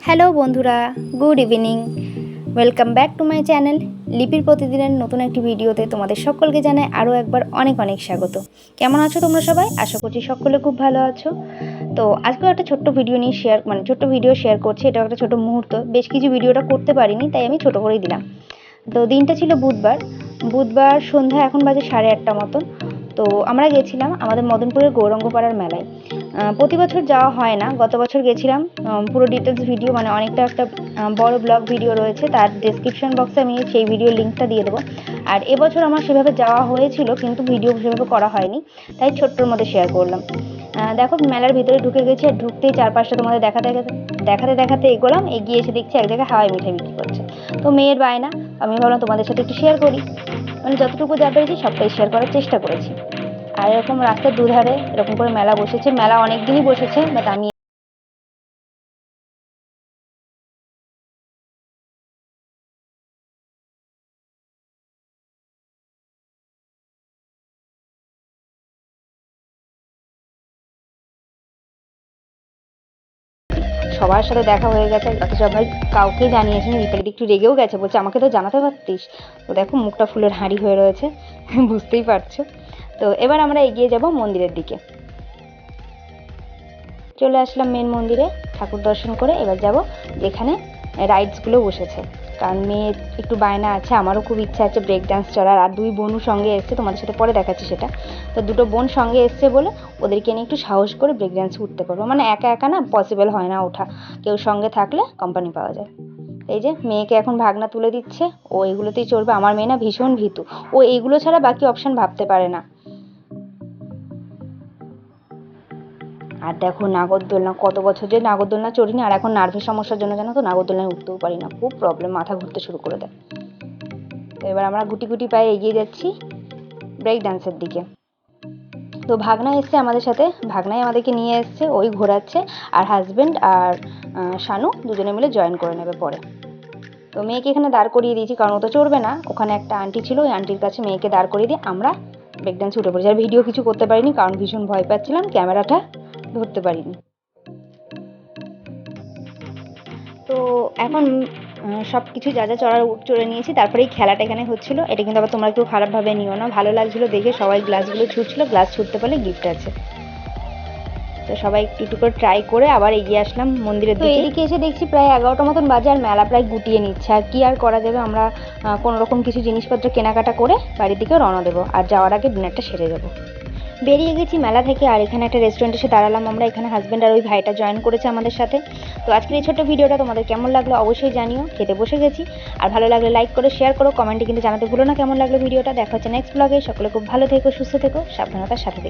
Hello বন্ধুরা, good evening. Welcome back to my channel লিপির প্রতিদিনের নতুন একটি ভিডিওতে তোমাদের সকলকে জানাই আরও একবার অনেক অনেক স্বাগত। কেমন আছো তোমরা সবাই? আশা করছি সকলে খুব ভালো আছো। তো আজকেও একটা ছোট্ট ভিডিও নিয়ে ছোট্ট ভিডিও শেয়ার করছি। এটাও একটা ছোটো মুহূর্ত, বেশ কিছু ভিডিওটা করতে পারিনি তাই আমি ছোটো করেই দিলাম। তো দিনটা ছিল বুধবার সন্ধ্যা, এখন বাজে 8:30 মতন। তো আমরা গেছিলাম আমাদের মদনপুরের গৌরাঙ্গপাড়ার মেলায়। প্রতি বছর যাওয়া হয় না, গত বছর গেছিলাম। পুরো ডিটেলস ভিডিও মানে অনেকটা একটা বড় ব্লগ ভিডিও রয়েছে, তার ডেসক্রিপশন বক্সে আমি সেই ভিডিও লিঙ্কটা দিয়ে দেবো। আর এবছর আমার সেভাবে যাওয়া হয়েছিল কিন্তু ভিডিও সেভাবে করা হয়নি, তাই ছোট্টর মধ্যে শেয়ার করলাম। দেখো মেলার ভিতরে ঢুকে গেছি, আর ঢুকতেই চারপাশটা তোমাদের দেখাতে এগোলাম। এগিয়ে এসে দেখছি এক জায়গায় হাওয়াই মিঠাই বিক্রি করছে। তো মেয়ের বায়না, আমি ভাবলাম তোমাদের সাথে একটু শেয়ার করি। মানে যতটুকু যা পেরেছি সবটাই শেয়ার করার চেষ্টা করেছি। আর এরকম রাস্তার দুধারে এরকম করে মেলা বসেছে, মেলা অনেক দিনই বসেছে, বাট আমি সবার সাথে দেখা হয়ে গেছে, অথচ ভাই কাউকেই জানিয়েছিনি। দীপালি একটু রেগেও গেছে, বলছে আমাকে তো জানাতে পারতিস। তো দেখো মুখটা ফুলের হাঁড়ি হয়ে রয়েছে, বুঝতেই পারছো। তো এবার আমরা এগিয়ে যাব মন্দিরের দিকে। চলে আসলাম মেন মন্দিরে, ঠাকুর দর্শন করে এবার যাব যেখানে রাইডসগুলো বসেছে। কারণ মেয়ের একটু বায়না আছে, আমারও খুব ইচ্ছা আছে ব্রেক ডান্স চড়ার। আর দুই বোনও সঙ্গে এসছে, তোমাদের সাথে পরে দেখাচ্ছি সেটা। তো দুটো বোন সঙ্গে এসছে বলে ওদেরকে নিয়ে একটু সাহস করে ব্রেক ডান্স উঠতে পারবো। মানে একা একা না পসিবল হয় না ওঠা, কেউ সঙ্গে থাকলে কোম্পানি পাওয়া যায়। এই যে মেয়েকে এখন ভাগনা তুলে দিচ্ছে, ও এগুলোতেই চড়বে। আমার মেয়ে না ভীষণ ভীতু, ও এইগুলো ছাড়া বাকি অপশন ভাবতে পারে না। আর দেখো নাগরদোলনা, কত বছর যে নাগরদোলনা চড়িনি, আর এখন নার্ভের সমস্যার জন্য জানো তো নাগরদোলনায় উঠতেও পারি না, খুব প্রবলেম, মাথা ঘুরতে শুরু করে দেয়। তো এবার আমরা গুটি গুটি পায়ে এগিয়ে যাচ্ছি ব্রেক ডান্সের দিকে। তো ভাগনা এসছে আমাদের সাথে, ভাগনাই আমাদেরকে নিয়ে এসছে, ওই ঘোরাচ্ছে। আর হাজব্যান্ড আর শানু দুজনে মিলে জয়েন করে নেবে পরে। তো মেয়েকে এখানে দাঁড় করিয়ে দিয়েছি, কারণ ও তো চড়বে না। ওখানে একটা আন্টি ছিল, ওই আন্টির কাছে মেয়েকে দাঁড় করিয়ে দিয়ে আমরা ব্রেক ডান্সে উঠে পড়েছি। আর ভিডিও কিছু করতে পারিনি, কারণ ভীষণ ভয় পাচ্ছিলাম, ক্যামেরাটা ধরতে পারিনি। তো এখন সব কিছু যা যা চড়ার চড়ে নিয়েছি, তারপরে এই খেলাটা এখানে হচ্ছিল। এটা কিন্তু আবার তোমরা কেউ খারাপভাবে নিও না, ভালো লাগছিল দেখে, সবাই গ্লাসগুলো ছুটছিল, গ্লাস ছুটতে পারলে গিফট আছে। তো সবাই একটু একটু করে ট্রাই করে আবার এগিয়ে আসলাম মন্দিরের দিকে। এদিকে এসে দেখছি প্রায় 11টা মতন বাজে, আর মেলা প্রায় গুটিয়ে নিচ্ছে। আর কি আর করা যাবে, আমরা কোনো রকম কিছু জিনিসপত্র কেনাকাটা করে বাড়ির দিকে রওনা দেবো, আর যাওয়ার আগে ডিনারটা সেরে যাবো। বেরিয়ে গেছি মেলা থেকে, আর এখানে একটা রেস্টুরেন্টে এসে দাঁড়ালাম আমরা। এখানে হাজব্যান্ড আর ওই ভাইটা জয়েন করেছে আমাদের সাথে। তো আজকের এই ছোট্ট ভিডিওটা তোমাদের কেমন লাগলো অবশ্যই জানিও। খেতে বসে গেছি, আর ভালো লাগলে লাইক করো, শেয়ার করো, কমেন্টে কিন্তু জানাতে ভুলো না কেমন লাগলো ভিডিওটা। দেখা হচ্ছে নেক্সট ব্লগে। সকলে খুব ভালো থেকো, সুস্থ থেকো, সাবধানতার সাথে থেকো।